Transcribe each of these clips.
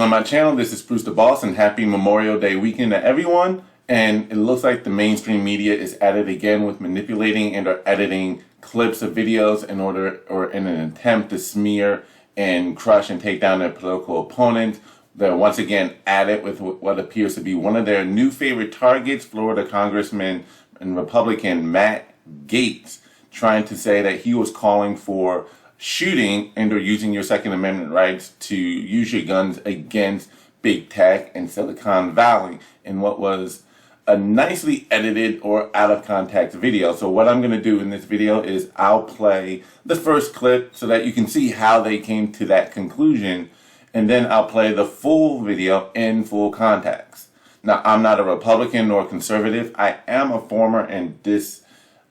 on my channel. This is Bruce the Boss, and happy Memorial Day weekend to everyone. And it looks like the mainstream media is at it again with manipulating and or editing clips of videos in an attempt to smear and crush and take down their political opponents. They're once again at it with what appears to be one of their new favorite targets, Florida Congressman and Republican Matt Gaetz, trying to say that he was calling for shooting and or using your Second Amendment rights to use your guns against big tech and Silicon Valley in what was a nicely edited or out of context video. So what I'm going to do in this video is I'll play the first clip so that you can see how they came to that conclusion, and then I'll play the full video in full context. Now, I'm not a Republican nor conservative. I am a former and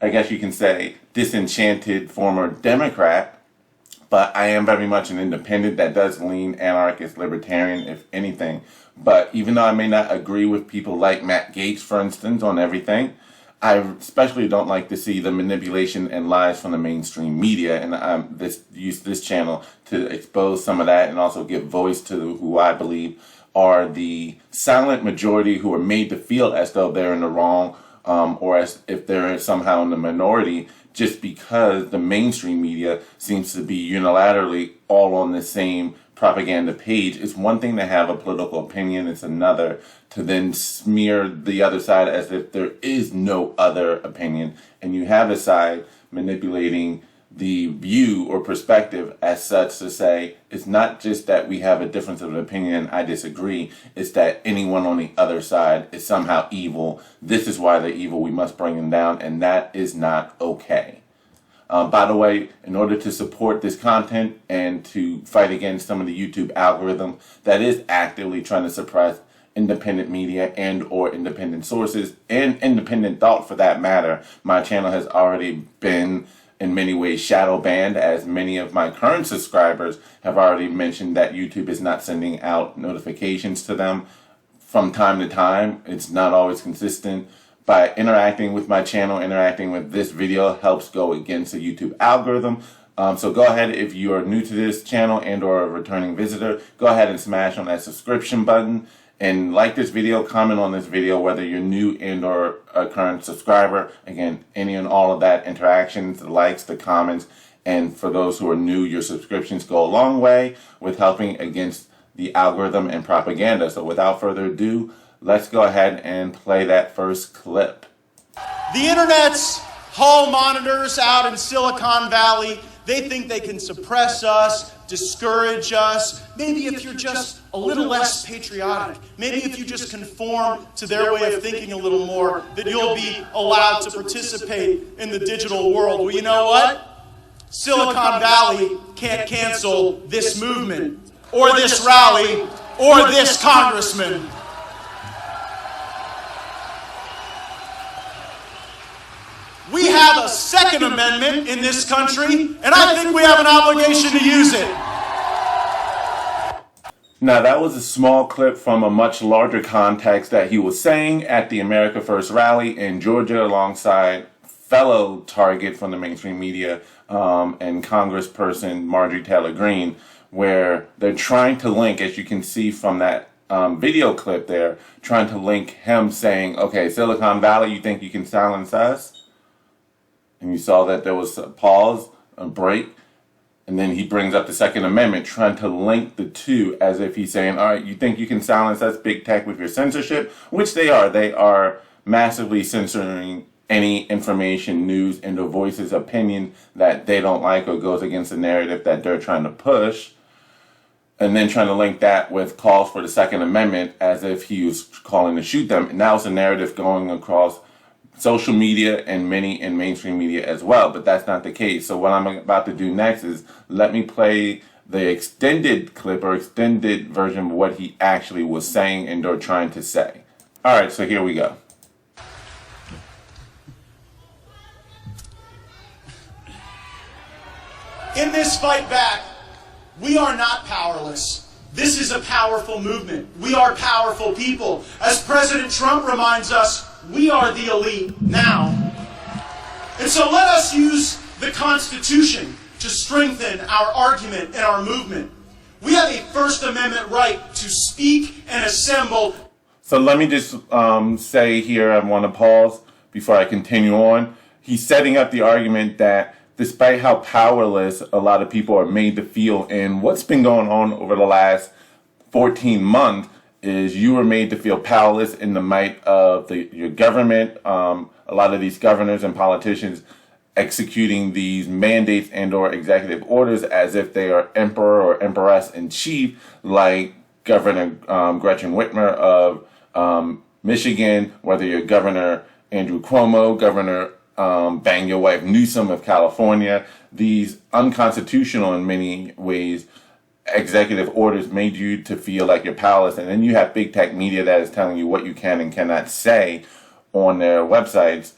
I guess you can say disenchanted former Democrat, but I am very much an independent that does lean anarchist libertarian, if anything. But even though I may not agree with people like Matt Gaetz, for instance, on everything, I especially don't like to see the manipulation and lies from the mainstream media, and I use this channel to expose some of that and also give voice to who I believe are the silent majority who are made to feel as though they're in the wrong, or as if they're somehow in the minority, just because the mainstream media seems to be unilaterally all on the same propaganda page. It's one thing to have a political opinion, it's another to then smear the other side as if there is no other opinion, and you have a side manipulating the view or perspective as such to say it's not just that we have a difference of opinion and I disagree, it's that anyone on the other side is somehow evil. This is why they're evil, we must bring them down, and that is not okay. By the way, in order to support this content and to fight against some of the YouTube algorithm that is actively trying to suppress independent media and or independent sources and independent thought for that matter, my channel has already been in many ways shadow banned, as many of my current subscribers have already mentioned that YouTube is not sending out notifications to them from time to time. It's not always consistent. By interacting with my channel, interacting with this video helps go against the YouTube algorithm. So go ahead, if you are new to this channel and or a returning visitor, go ahead and smash on that subscription button and like this video, comment on this video, whether you're new and or a current subscriber. Again, any and all of that interactions, the likes, the comments, and for those who are new, your subscriptions go a long way with helping against the algorithm and propaganda. So without further ado, let's go ahead and play that first clip. The internet's hall monitors out in Silicon Valley, they think they can suppress us, discourage us. Maybe if you're just a little less patriotic, maybe if you just conform to their way of thinking a little more, that you'll be allowed to participate in the digital world. Well, you know what? Silicon Valley can't cancel this movement, or this rally, or this congressman. We have a Second Amendment in this country, and I think we have an obligation to use it. Now, that was a small clip from a much larger context that he was saying at the America First rally in Georgia alongside fellow target from the mainstream media and Congressperson Marjorie Taylor Greene, where they're trying to link, as you can see from that video clip there, trying to link him saying, okay, Silicon Valley, you think you can silence us? And you saw that there was a pause, a break, and then he brings up the Second Amendment, trying to link the two as if he's saying, all right, you think you can silence us, big tech, with your censorship? Which they are. They are massively censoring any information, news, and the voices' opinion that they don't like or goes against the narrative that they're trying to push. And then trying to link that with calls for the Second Amendment as if he was calling to shoot them. And now it's a narrative going across social media and many in mainstream media as well, but that's not the case. So what I'm about to do next is let me play the extended clip or extended version of what he actually was saying and or trying to say. All right, so here we go. In this fight back, we are not powerless. This is a powerful movement. We are powerful people. As President Trump reminds us, we are the elite now. And so let us use the Constitution to strengthen our argument and our movement. We have a First Amendment right to speak and assemble. So let me just say here, I want to pause before I continue on. He's setting up the argument that despite how powerless a lot of people are made to feel, and what's been going on over the last 14 months is you were made to feel powerless in the might of your government. A lot of these governors and politicians executing these mandates and or executive orders as if they are emperor or empress in chief, like Governor Gretchen Whitmer of Michigan, whether you're Governor Andrew Cuomo, Governor Bang Your Wife Newsom of California. These unconstitutional in many ways executive orders made you to feel like you're powerless. And then you have big tech media that is telling you what you can and cannot say on their websites.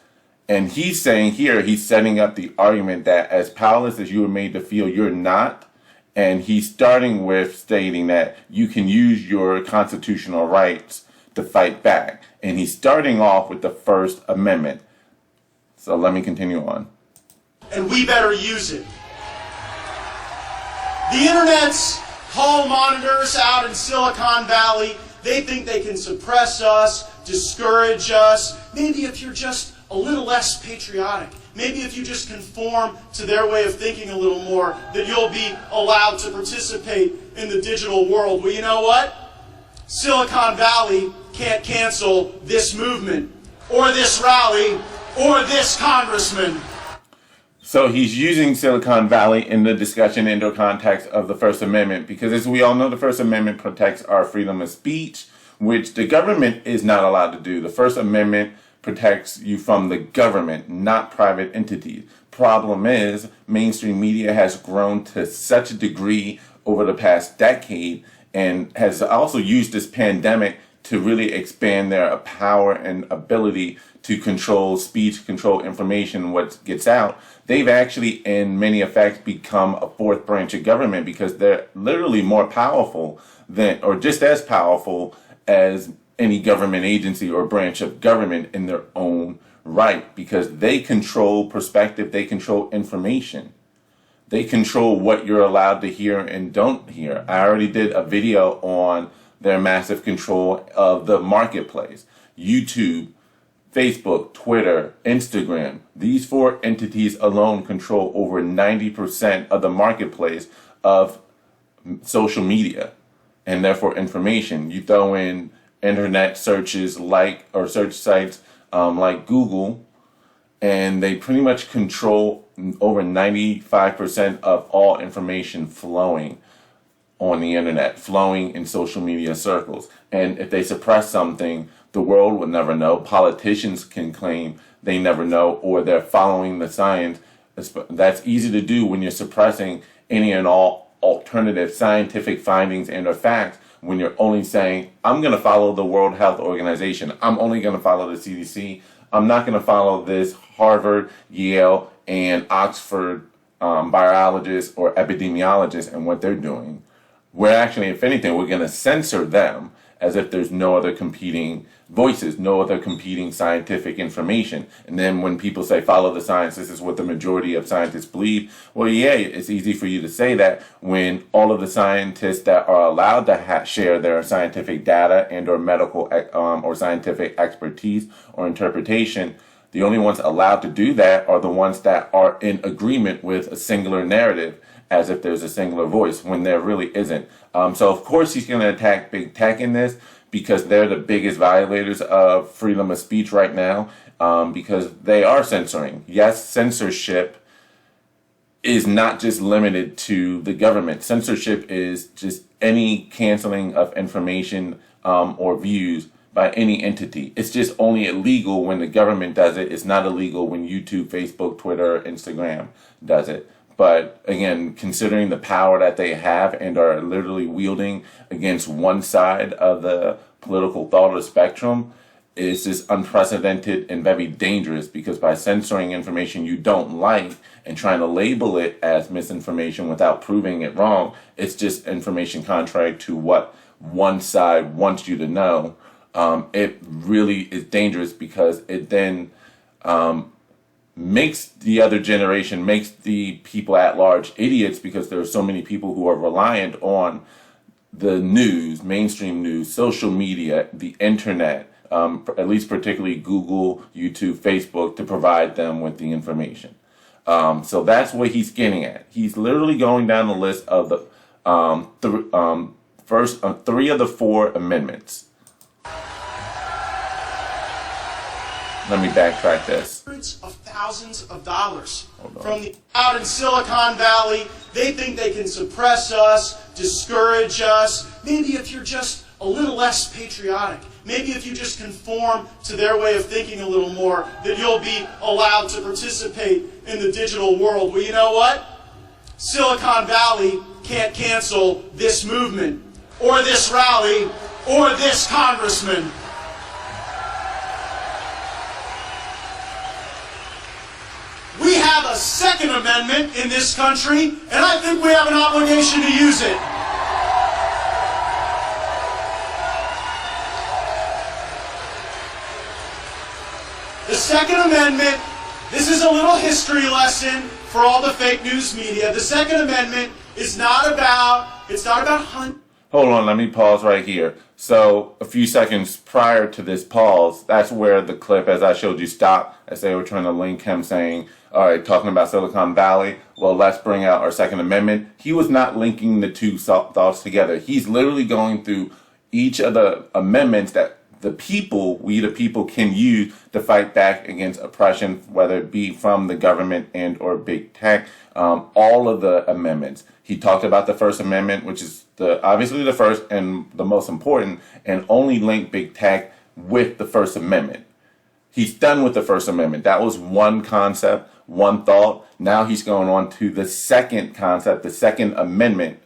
And he's saying here, he's setting up the argument that as powerless as you were made to feel, you're not. And he's starting with stating that you can use your constitutional rights to fight back. And he's starting off with the First Amendment. So let me continue on. And we better use it. The internet's hall monitors out in Silicon Valley, they think they can suppress us, discourage us. Maybe if you're just a little less patriotic, maybe if you just conform to their way of thinking a little more, that you'll be allowed to participate in the digital world. Well, you know what? Silicon Valley can't cancel this movement, or this rally, or this congressman. So he's using Silicon Valley in the discussion in the context of the First Amendment, because as we all know, the First Amendment protects our freedom of speech, which the government is not allowed to do. The First Amendment protects you from the government, not private entities. Problem is, mainstream media has grown to such a degree over the past decade and has also used this pandemic to really expand their power and ability to control speech, control information, what gets out. They've actually, in many effects, become a fourth branch of government because they're literally more powerful than, or just as powerful as any government agency or branch of government in their own right, because they control perspective, they control information. They control what you're allowed to hear and don't hear. I already did a video on their massive control of the marketplace. YouTube, Facebook, Twitter, Instagram. These four entities alone control over 90% of the marketplace of social media and therefore information. You throw in internet searches like, or search sites like Google, and they pretty much control over 95% of all information flowing on the internet, flowing in social media circles. And if they suppress something, the world will never know. Politicians can claim they never know, or they're following the science. That's easy to do when you're suppressing any and all alternative scientific findings and or facts, when you're only saying, I'm going to follow the World Health Organization. I'm only going to follow the CDC. I'm not going to follow this Harvard, Yale, and Oxford biologists or epidemiologists and what they're doing. We're actually, if anything, we're going to censor them as if there's no other competing voices, no other competing scientific information. And then when people say, follow the science, this is what the majority of scientists believe. Well, yeah, it's easy for you to say that when all of the scientists that are allowed to share their scientific data and or medical or scientific expertise or interpretation, the only ones allowed to do that are the ones that are in agreement with a singular narrative, as if there's a singular voice, when there really isn't. So of course he's going to attack big tech in this, because they're the biggest violators of freedom of speech right now, because they are censoring. Yes, censorship is not just limited to the government. Censorship is just any canceling of information or views by any entity. It's just only illegal when the government does it. It's not illegal when YouTube, Facebook, Twitter, Instagram does it. But again, considering the power that they have and are literally wielding against one side of the political thought or spectrum, is just unprecedented and very dangerous, because by censoring information you don't like and trying to label it as misinformation without proving it wrong, it's just information contrary to what one side wants you to know. It really is dangerous, because it then makes the other generation, makes the people at large idiots, because there are so many people who are reliant on the news, mainstream news, social media, the internet, at least particularly Google, YouTube, Facebook, to provide them with the information. So that's what he's getting at. He's literally going down the list of the first three of the four amendments. Let me backtrack this. Hundreds of thousands of dollars from the out in Silicon Valley. They think they can suppress us, discourage us. Maybe if you're just a little less patriotic, maybe if you just conform to their way of thinking a little more, that you'll be allowed to participate in the digital world. Well, you know what? Silicon Valley can't cancel this movement, or this rally, or this congressman. We have a Second Amendment in this country, and I think we have an obligation to use it. The Second Amendment, this is a little history lesson for all the fake news media. The Second Amendment is not about hunting. Hold on, let me pause right here. So a few seconds prior to this pause, that's where the clip, as I showed you, stopped, as they were trying to link him saying, all right, talking about Silicon Valley, well, let's bring out our Second Amendment. He was not linking the two thoughts together. He's literally going through each of the amendments that the people, we the people, can use to fight back against oppression, whether it be from the government and or big tech, all of the amendments. He talked about the First Amendment, which is obviously the first and the most important, and only linked big tech with the First Amendment. He's done with the First Amendment. That was one concept, one thought. Now he's going on to the second concept, the Second Amendment,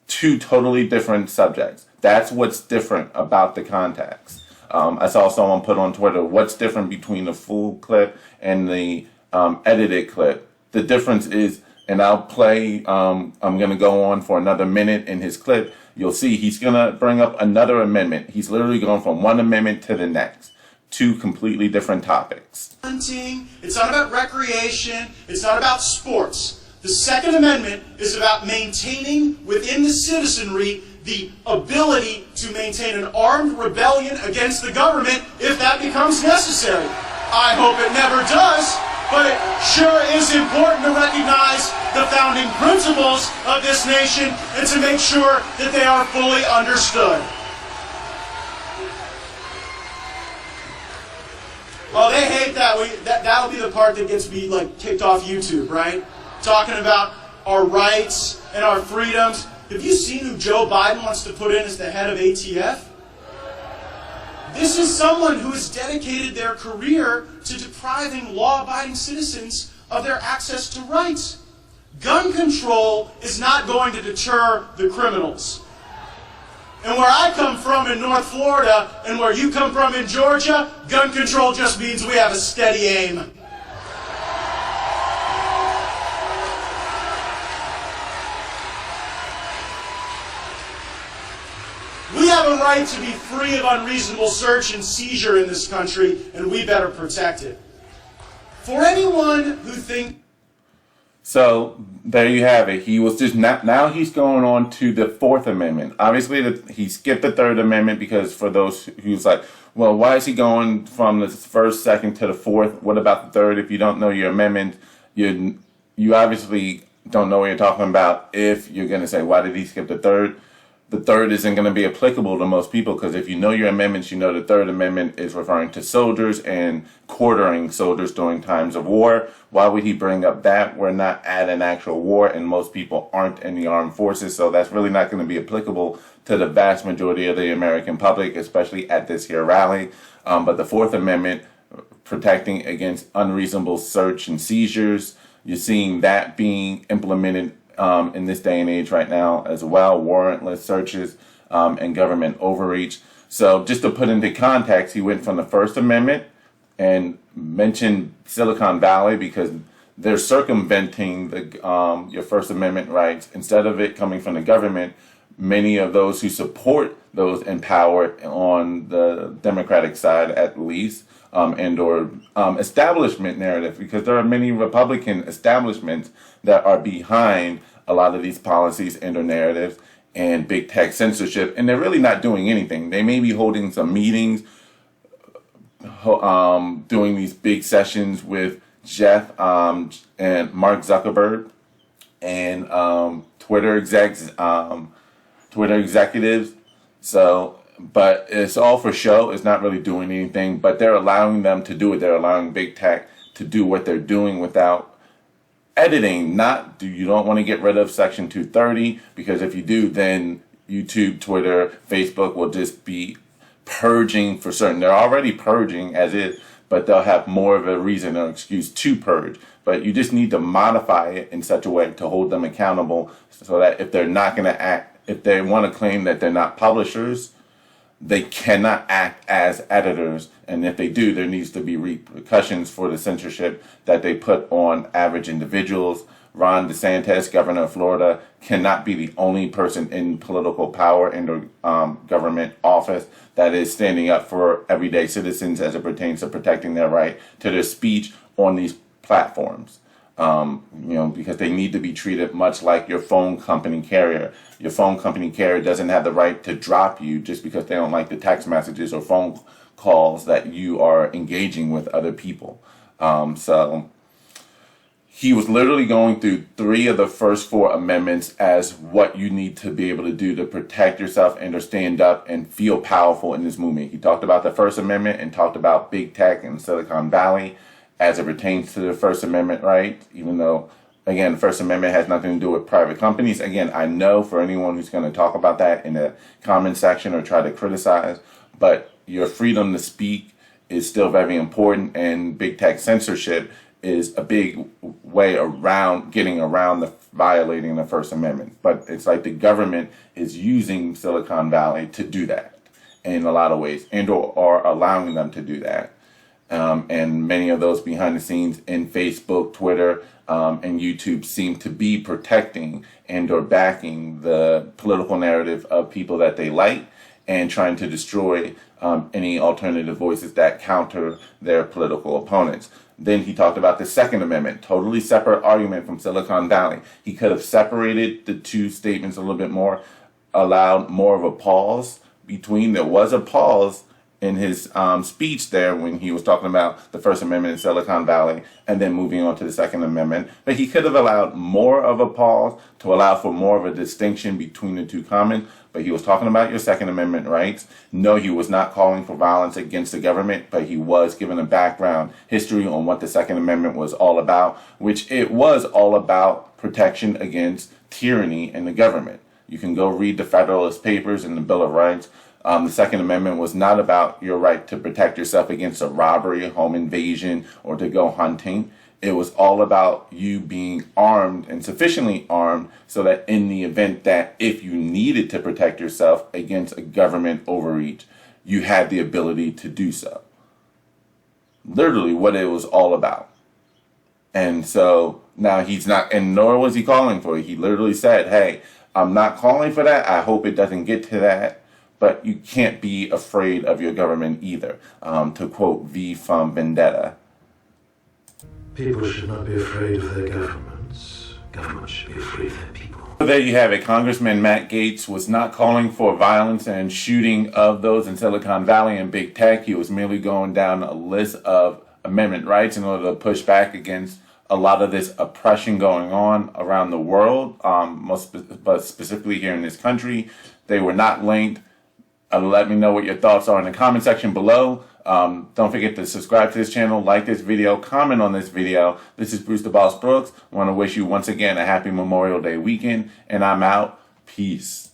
two totally different subjects. That's what's different about the context. I saw someone put on Twitter, what's different between the full clip and the edited clip? The difference is, and I'll play, I'm going to go on for another minute in his clip. You'll see he's going to bring up another amendment. He's literally going from one amendment to the next. Two completely different topics. Hunting, it's not about recreation, it's not about sports. The Second Amendment is about maintaining within the citizenry the ability to maintain an armed rebellion against the government if that becomes necessary. I hope it never does, but it sure is important to recognize the founding principles of this nation and to make sure that they are fully understood. Oh, they hate that. That'll be the part that gets me kicked off YouTube, right? Talking about our rights and our freedoms. Have you seen who Joe Biden wants to put in as the head of ATF? This is someone who has dedicated their career to depriving law-abiding citizens of their access to rights. Gun control is not going to deter the criminals. And where I come from in North Florida and where you come from in Georgia, gun control just means we have a steady aim. We have a right to be free of unreasonable search and seizure in this country, and we better protect it. For anyone who thinks... So there you have it. He was just now he's going on to the Fourth Amendment. Obviously, he skipped the Third Amendment because for those who's like, well, why is he going from the first, second to the fourth? What about the third? If you don't know your amendment, you obviously don't know what you're talking about. If you're going to say, why did he skip the third? The third isn't going to be applicable to most people because if you know your amendments, you know the Third Amendment is referring to soldiers and quartering soldiers during times of war. Why would he bring up that? We're not at an actual war and most people aren't in the armed forces, so that's really not going to be applicable to the vast majority of the American public, especially at this here rally. But the Fourth Amendment, protecting against unreasonable search and seizures, you're seeing that being implemented in this day and age right now as well, warrantless searches and government overreach. So just to put into context, he went from the First Amendment and mentioned Silicon Valley because they're circumventing your First Amendment rights. Instead of it coming from the government, many of those who support those in power on the Democratic side, at least, and/or establishment narrative, because there are many Republican establishments that are behind a lot of these policies and/or narratives and big tech censorship, and they're really not doing anything. They may be holding some meetings, doing these big sessions with Jeff and Mark Zuckerberg and Twitter executives. So, but it's all for show. It's not really doing anything, but they're allowing them to do it. They're allowing big tech to do what they're doing without editing. You don't want to get rid of Section 230, because if you do, then YouTube, Twitter, Facebook will just be purging for certain. They're already purging as is, but they'll have more of a reason or excuse to purge. But you just need to modify it in such a way to hold them accountable, so that if they're not going to act, if they want to claim that they're not publishers, they cannot act as editors. And if they do, there needs to be repercussions for the censorship that they put on average individuals. Ron DeSantis, governor of Florida, cannot be the only person in political power in the government office that is standing up for everyday citizens as it pertains to protecting their right to their speech on these platforms. Because they need to be treated much like your phone company carrier. Your phone company carrier doesn't have the right to drop you just because they don't like the text messages or phone calls that you are engaging with other people. So he was literally going through 3 of the first 4 amendments as what you need to be able to do to protect yourself and to stand up and feel powerful in this movement. He talked about the First Amendment and talked about big tech in Silicon Valley as it pertains to the First Amendment right, even though, again, the First Amendment has nothing to do with private companies. Again, I know for anyone who's going to talk about that in the comment section or try to criticize, but your freedom to speak is still very important, and big tech censorship is a big way around getting around the violating the First Amendment. But it's like the government is using Silicon Valley to do that in a lot of ways, and or allowing them to do that. And many of those behind the scenes in Facebook, Twitter, and YouTube seem to be protecting and or backing the political narrative of people that they like, and trying to destroy any alternative voices that counter their political opponents. Then he talked about the Second Amendment, totally separate argument from Silicon Valley. He could have separated the 2 statements a little bit more, allowed more of a pause between. There was a pause in his speech there when he was talking about the First Amendment in Silicon Valley and then moving on to the Second Amendment. But he could have allowed more of a pause to allow for more of a distinction between the 2 comments. But he was talking about your Second Amendment rights. No, he was not calling for violence against the government, but he was giving a background history on what the Second Amendment was all about, which it was all about protection against tyranny in the government. You can go read the Federalist Papers and the Bill of Rights. The Second Amendment was not about your right to protect yourself against a robbery, a home invasion, or to go hunting. It was all about you being armed and sufficiently armed so that in the event that if you needed to protect yourself against a government overreach, you had the ability to do so. Literally what it was all about. And so now he's not, and nor was he calling for it. He literally said, hey, I'm not calling for that. I hope it doesn't get to that. But you can't be afraid of your government either. To quote V from Vendetta. People should not be afraid of their governments. Governments should be afraid of their people. So there you have it. Congressman Matt Gaetz was not calling for violence and shooting of those in Silicon Valley and big tech. He was merely going down a list of amendment rights in order to push back against a lot of this oppression going on around the world, but specifically here in this country. They were not linked. Let me know what your thoughts are in the comment section below. Don't forget to subscribe to this channel, like this video, comment on this video. This is Bruce the Boss Brooks. I want to wish you once again a happy Memorial Day weekend, and I'm out. Peace.